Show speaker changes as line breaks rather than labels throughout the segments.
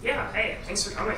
Yeah, hey, thanks for coming.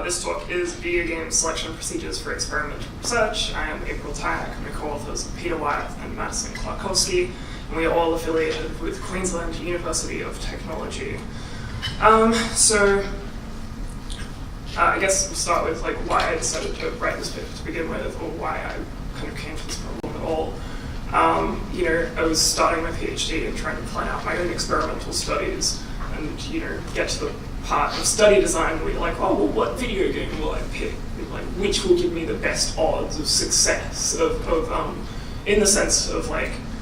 This talk is Videogame Selection Procedures for Experimental Research. I am April Tyack, I'm the co-authors of Peta, Wyeth, and Madison Klarkowski, and we are all affiliated with Queensland University of Technology. I guess we'll start with why I decided to write this paper to begin with, or why I kind of came to this problem at all. I was starting my PhD and trying to plan out my own experimental studies, and get to the part of study design where you're like, oh, well, what video game will I pick? And, which will give me the best odds of success in the sense of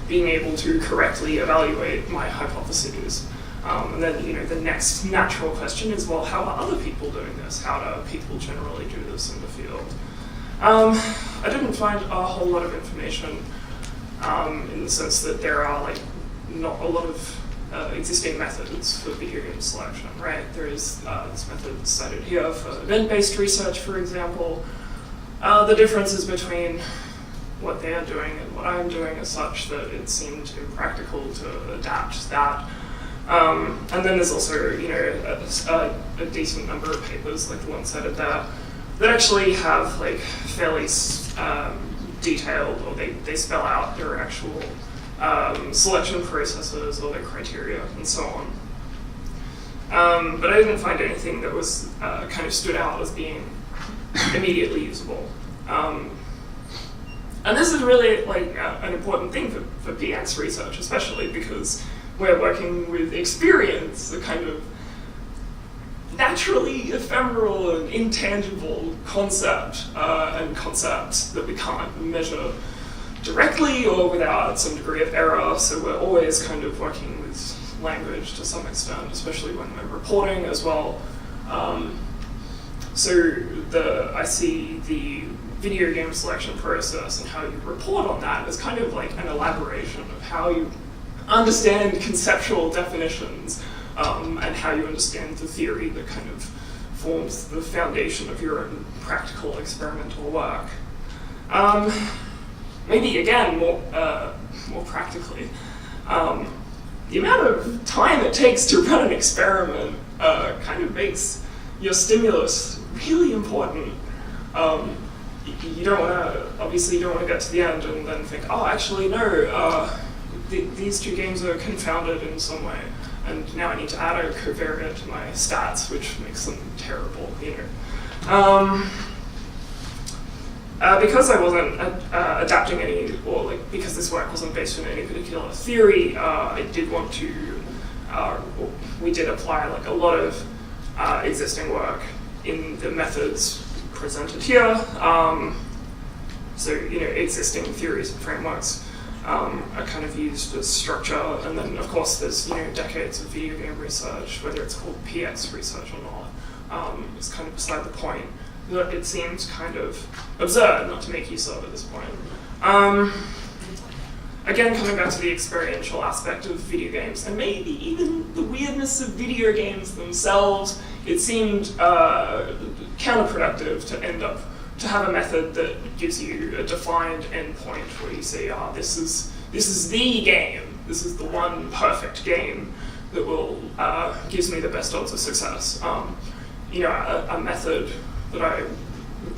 being able to correctly evaluate my hypotheses. And then the next natural question is, well, how are other people doing this? How do people generally do this in the field? I didn't find a whole lot of information in the sense that there are not a lot of existing methods for video game selection, right? There is this method cited here for event-based research, for example. The differences between what they are doing and what I'm doing is such that it seemed impractical to adapt that. And then there's also, a decent number of papers, like the one cited there, that actually have fairly detailed, or they spell out their actual selection processes or their criteria and so on. But I didn't find anything that was kind of stood out as being immediately usable. And this is really an important thing for PX research, especially because we're working with experience, a kind of naturally ephemeral and intangible concept, and concepts that we can't measure directly or without some degree of error, so we're always kind of working with language to some extent, especially when we're reporting as well. I see the video game selection process and how you report on that as kind of an elaboration of how you understand conceptual definitions and how you understand the theory that kind of forms the foundation of your own practical experimental work. Maybe again, more practically, the amount of time it takes to run an experiment kind of makes your stimulus really important. You don't want to, obviously, you don't want to get to the end and then think, oh, actually, no, these two games are confounded in some way, and now I need to add a covariate to my stats, which makes them terrible, Because I wasn't adapting any, or because this work wasn't based on any particular theory, I did want to, we did apply a lot of existing work in the methods presented here. Existing theories and frameworks are kind of used as structure, and then of course there's decades of video game research, whether it's called PX research or not, is kind of beside the point. That it seems kind of absurd not to make use of at this point. Again, coming back to the experiential aspect of video games, and maybe even the weirdness of video games themselves, it seemed counterproductive to have a method that gives you a defined endpoint where you say, this is the game, this is the one perfect game that will gives me the best odds of success. A method that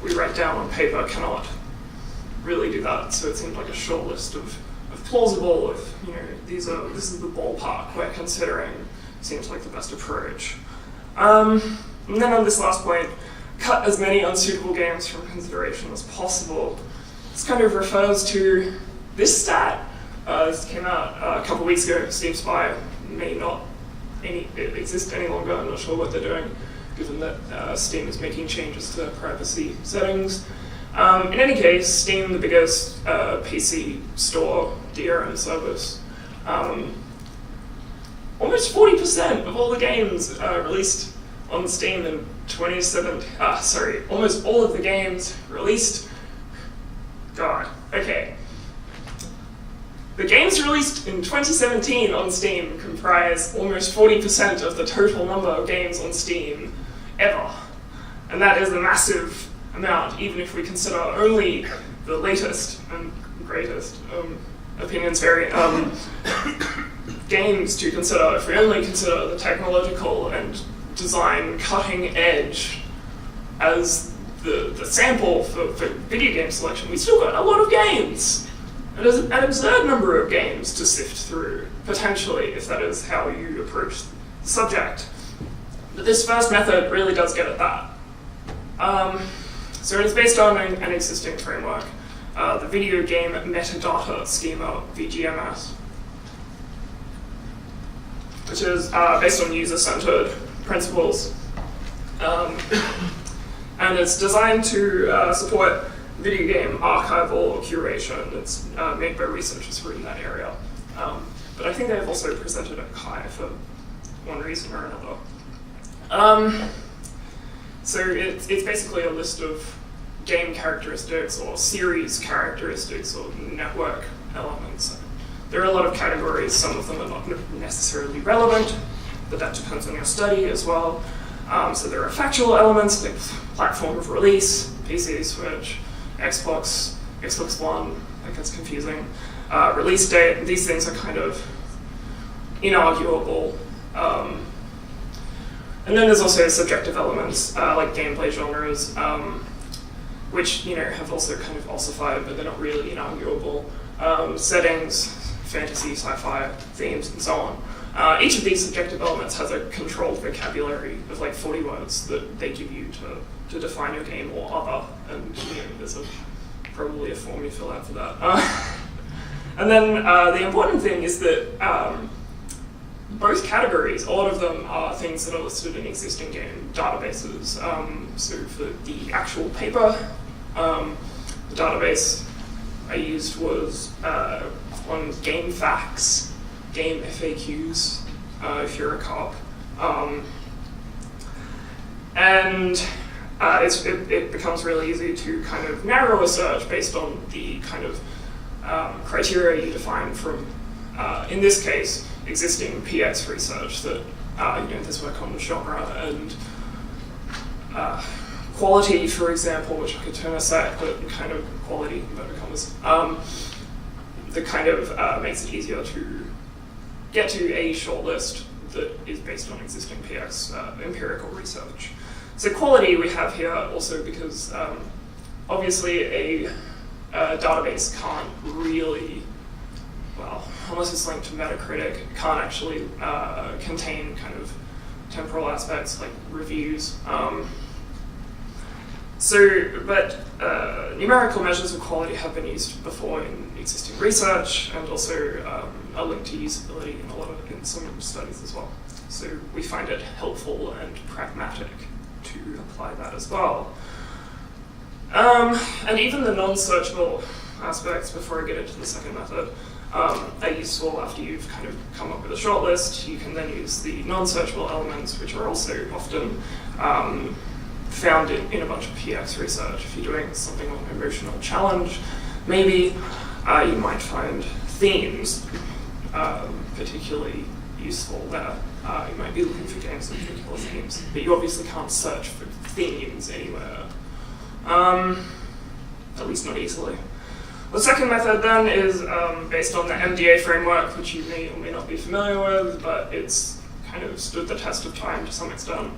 we write down on paper cannot really do that. So it seemed like a short list of plausible, this is the ballpark we're considering, seems like the best approach. And then on this last point, cut as many unsuitable games from consideration as possible. This kind of refers to this stat. This came out a couple weeks ago. Steam Spy may not exist any longer. I'm not sure what they're doing, given that Steam is making changes to privacy settings. In any case, Steam, the biggest PC store DRM service, almost 40% of all the games released on Steam in 2017, almost all of the games released, the games released in 2017 on Steam comprise almost 40% of the total number of games on Steam ever. And that is a massive amount, even if we consider only the latest and greatest, opinions vary, games to consider. If we only consider the technological and design cutting edge as the sample for video game selection, we still got a lot of games. And there's an absurd number of games to sift through, potentially, if that is how you approach the subject. But this first method really does get at that. So it is based on an existing framework, the video game metadata schema, VGMS, which is based on user-centered principles. And it's designed to support video game archival curation. It's made by researchers who are in that area. But I think they've also presented at CHI for one reason or another. So it's basically a list of game characteristics or series characteristics or network elements. There are a lot of categories. Some of them are not necessarily relevant, but that depends on your study as well. So there are factual elements like platform of release, PC, Switch, Xbox, Xbox One, that gets confusing. Release date, these things are kind of inarguable. And then there's also subjective elements like gameplay genres, which have also kind of ossified, but they're not really inarguable. Settings, fantasy, sci-fi, themes, and so on. Each of these subjective elements has a controlled vocabulary of like 40 words that they give you to define your game or other, and there's probably a form you fill out for that. And then the important thing is that both categories, all of them are things that are listed in existing game databases. So for the actual paper, the database I used was on Game Facts, Game FAQs, if you're a cop. And it becomes really easy to kind of narrow a search based on the kind of criteria you define from, in this case, existing PX research that, there's work on genre and quality, for example, which I could turn aside, but kind of quality, inverted commas, that kind of makes it easier to get to a shortlist that is based on existing PX empirical research. So quality we have here also because obviously a database can't really, well, unless it's linked to Metacritic, it can't actually contain kind of temporal aspects like reviews. But numerical measures of quality have been used before in existing research, and also are linked to usability in some studies as well. So we find it helpful and pragmatic to apply that as well. And even the non-searchable aspects, before I get into the second method, are useful after you've kind of come up with a shortlist. You can then use the non-searchable elements, which are also often found in a bunch of PX research. If you're doing something like an emotional challenge, maybe you might find themes particularly useful there. You might be looking for games with particular themes, but you obviously can't search for themes anywhere, at least not easily. The second method then is based on the MDA framework, which you may or may not be familiar with, but it's kind of stood the test of time to some extent.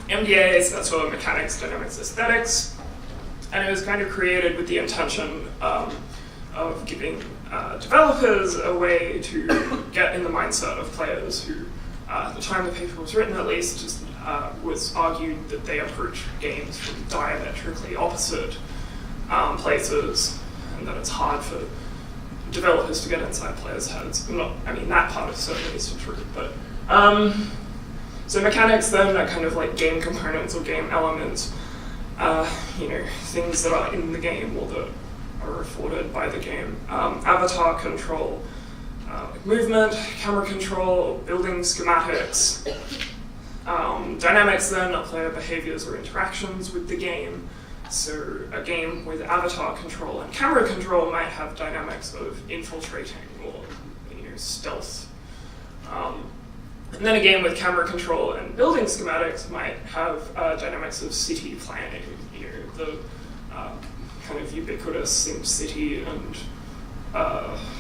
MDA stands for Mechanics, Dynamics, Aesthetics, and it was kind of created with the intention of giving developers a way to get in the mindset of players who, at the time the paper was written at least, just was argued that they approach games from diametrically opposite places, and that it's hard for developers to get inside players' heads. That part is certainly still true, but so mechanics then are kind of like game components or game elements, things that are in the game or that are afforded by the game. Avatar control, movement, camera control, building schematics. Dynamics then are player behaviors or interactions with the game. So a game with avatar control and camera control might have dynamics of infiltrating or stealth. And then a game with camera control and building schematics might have dynamics of city planning, the kind of ubiquitous SimCity and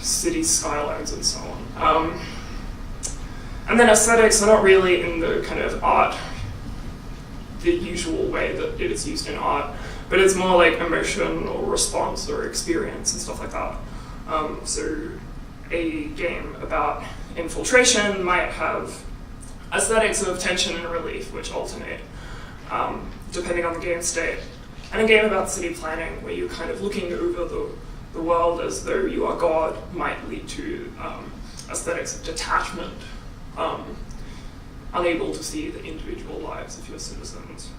city skylines and so on. And then aesthetics are not really in the kind of art, the usual way that it is used in art, but it's more like emotion or response or experience and stuff like that. So a game about infiltration might have aesthetics of tension and relief, which alternate depending on the game state. And a game about city planning, where you're kind of looking over the world as though you are God, might lead to aesthetics of detachment, unable to see the individual lives of your citizens.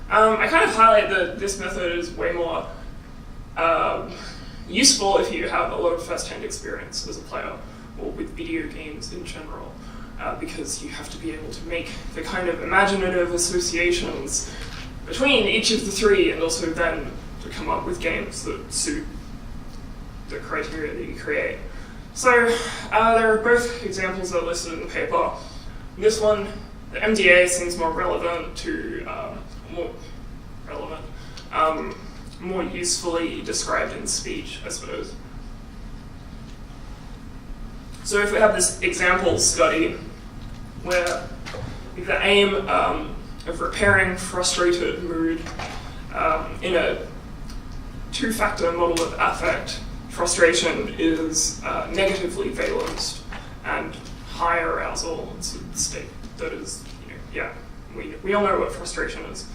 I kind of highlight that this method is way more useful if you have a lot of first-hand experience as a player, or with video games in general, because you have to be able to make the kind of imaginative associations between each of the three, and also then to come up with games that suit the criteria that you create. So there are both examples that are listed in the paper. This one, the MDA, seems more relevant to, more usefully described in speech, I suppose. So if we have this example study where the aim of repairing frustrated mood in a two-factor model of affect, frustration is negatively valenced and high arousal. It's a state that is, we all know what frustration is.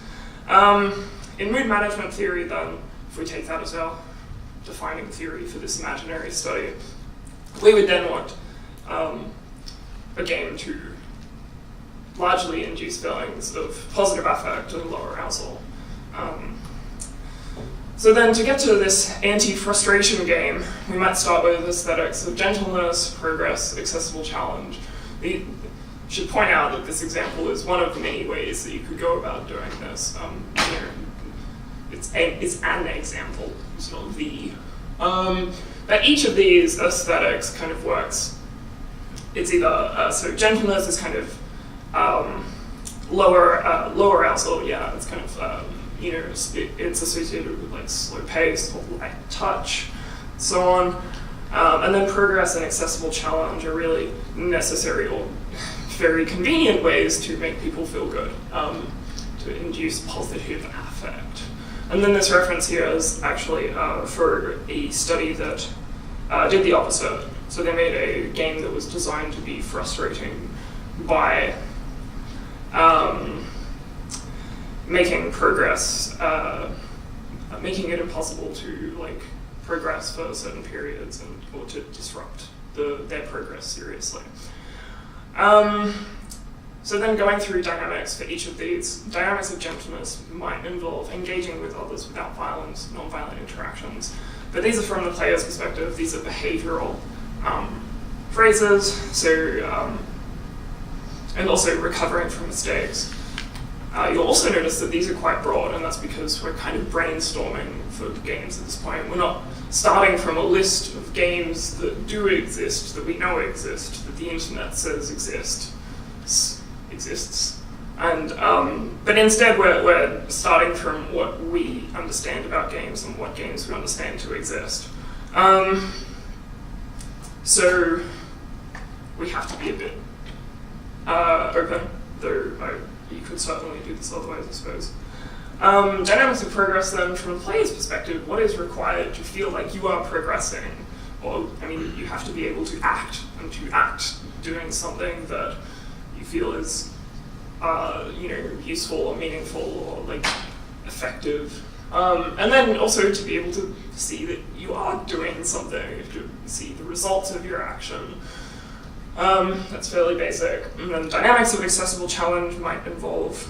In mood management theory, then, if we take that as our defining theory for this imaginary study, we would then want a game to largely induce feelings of positive affect and low arousal. So then to get to this anti-frustration game, we might start with aesthetics of gentleness, progress, accessible challenge. We should point out that this example is one of many ways that you could go about doing this. It's an example, it's not the. But each of these aesthetics kind of works. It's either, so gentleness is kind of lower arousal, yeah, it's kind of, it's associated with like slow pace or light touch, so on. And then progress and accessible challenge are really necessary or very convenient ways to make people feel good, to induce positive affect. And then this reference here is actually for a study that did the opposite. So they made a game that was designed to be frustrating by making progress, making it impossible to like progress for certain periods or to disrupt their progress seriously. So then going through dynamics for each of these, dynamics of gentleness might involve engaging with others without violence, non-violent interactions. But these are from the player's perspective, these are behavioral phrases, so, and also recovering from mistakes. You'll also notice that these are quite broad, and that's because we're kind of brainstorming for games at this point. We're not starting from a list of games that do exist, that we know exist, that the internet says exists. And, but instead we're starting from what we understand about games and what games we understand to exist. So we have to be a bit open, though you could certainly do this otherwise, I suppose. Dynamics of progress then, from the player's perspective, what is required to feel like you are progressing? Or, I mean, you have to be able to act, and to act doing something that you feel is, useful or meaningful or like effective. And then also to be able to see that you are doing something, you have to see the results of your action. That's fairly basic. And then dynamics of accessible challenge might involve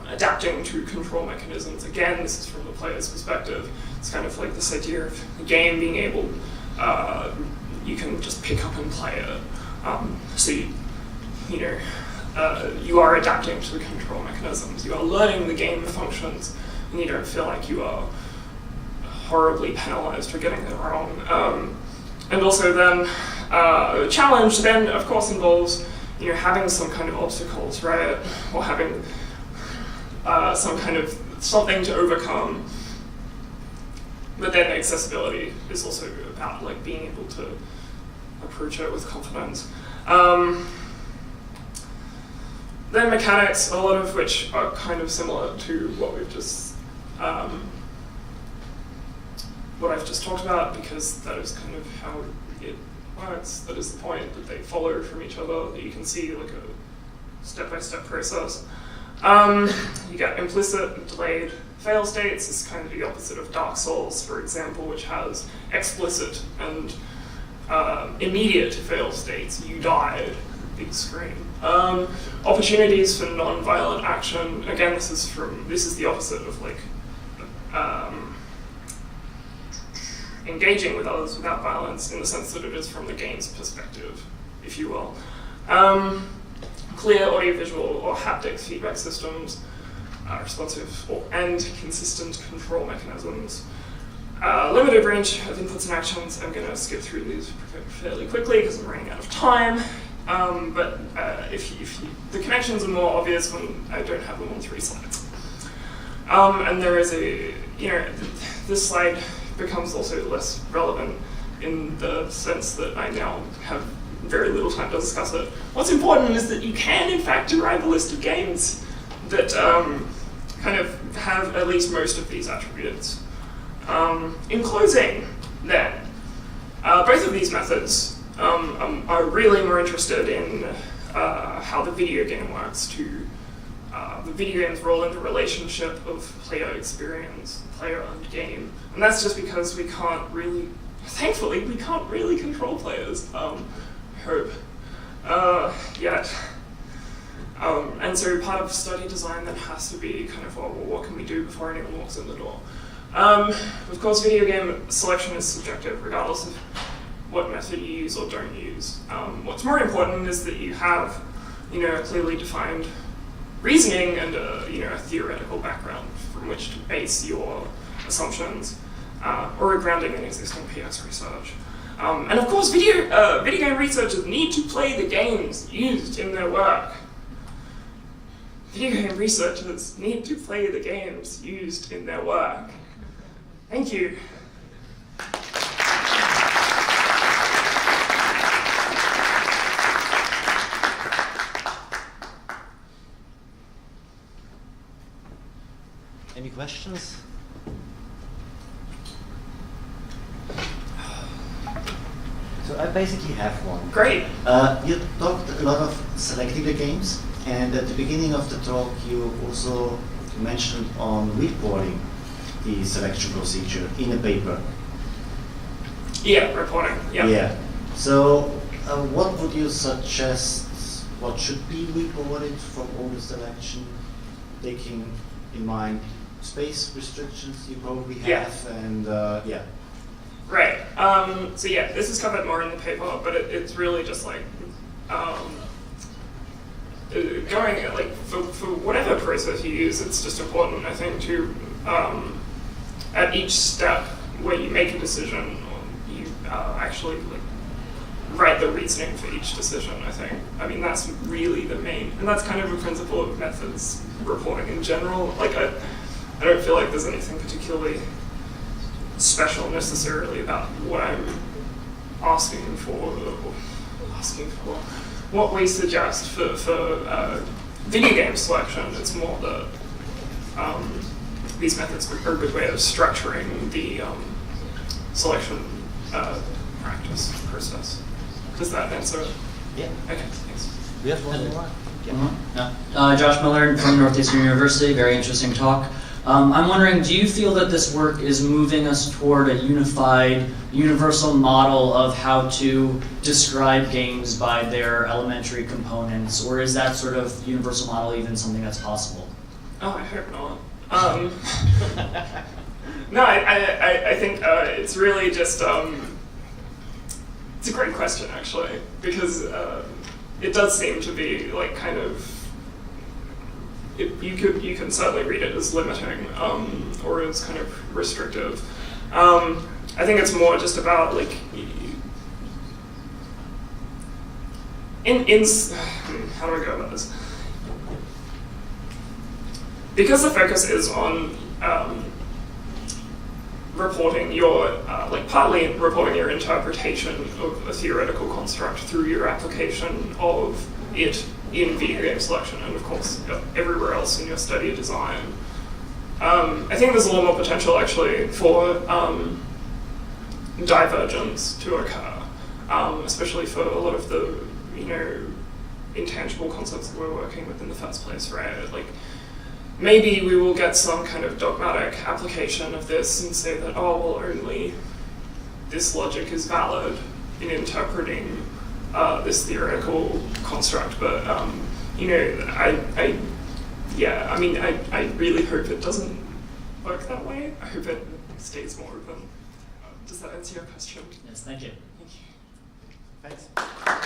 adapting to control mechanisms. Again, this is from the player's perspective. It's kind of like this idea of the game being able, you can just pick up and play it. So you are adapting to the control mechanisms. You are learning the game functions, and you don't feel like you are horribly penalized for getting it wrong. And also then, challenge then, of course, involves having some kind of obstacles, right? Or having some kind of something to overcome. But then accessibility is also about like being able to approach it with confidence. Then mechanics, a lot of which are kind of similar to what we've just, what I've just talked about, because that is kind of how it works. That is the point, that they follow from each other, that you can see like a step-by-step process. You get implicit and delayed fail states. It's kind of the opposite of Dark Souls, for example, which has explicit and immediate fail states. You died, big screen. Opportunities for non-violent action. Again, this is the opposite of like engaging with others without violence, in the sense that it is from the game's perspective, if you will. Clear audiovisual or haptic feedback systems, responsive and consistent control mechanisms. Limited range of inputs and actions. I'm going to skip through these fairly quickly because I'm running out of time. But the connections are more obvious when I don't have them on 3 slides. And there is this slide becomes also less relevant in the sense that I now have very little time to discuss it. What's important is that you can, in fact, derive a list of games that kind of have at least most of these attributes. In closing, then, both of these methods are really more interested in how the video game works, to the video game's role in the relationship of player experience, player and game. And that's just because we can't really, thankfully, we can't really control players, yet. And so part of study design then has to be kind of, well, what can we do before anyone walks in the door? Of course, video game selection is subjective, regardless of what method you use or don't use. What's more important is that you have, a clearly defined reasoning and a theoretical background from which to base your assumptions, or a grounding in existing PS research. And of course, video game researchers need to play the games used in their work. Video game researchers need to play the games used in their work. Thank you.
Any questions? So I basically have one.
Great.
You talked a lot of selecting the games, and at the beginning of the talk you also mentioned on reporting the selection procedure in a paper.
Yeah, reporting. Yeah.
Yeah. So what would you suggest, what should be reported from all the selection, taking in mind space restrictions you probably have, and yeah.
Right. So yeah, this is covered more in the paper, but it's really just like going like for whatever process you use. It's just important, I think, to at each step where you make a decision, you actually like write the reasoning for each decision. I mean that's really the main, and that's kind of a principle of methods reporting in general. Like I don't feel like there's anything particularly special necessarily about what I'm asking for, what we suggest for video game selection. It's more that these methods are a good way of structuring the selection practice process. Does that answer it?
Yeah.
Okay, thanks.
We have one more.
Josh Miller from Northeastern University, very interesting talk. I'm wondering, do you feel that this work is moving us toward a unified, universal model of how to describe games by their elementary components, or is that sort of universal model even something that's possible?
Oh, I hope not. No, I think it's really just, it's a great question actually, because it does seem to be like kind of, you can certainly read it as limiting or as kind of restrictive. I think it's more just about like how do I go about this? Because the focus is on reporting your, partly reporting your interpretation of a theoretical construct through your application of it in video game selection, and of course everywhere else in your study of design. I think there's a lot more potential actually for divergence to occur, especially for a lot of the, intangible concepts that we're working with in the first place, right? Like, maybe we will get some kind of dogmatic application of this and say that, oh, well, only this logic is valid in interpreting this theoretical construct. But, I really hope it doesn't work that way. I hope it stays more open. Does that answer your question?
Yes, thank you.
Thank you.
Thanks.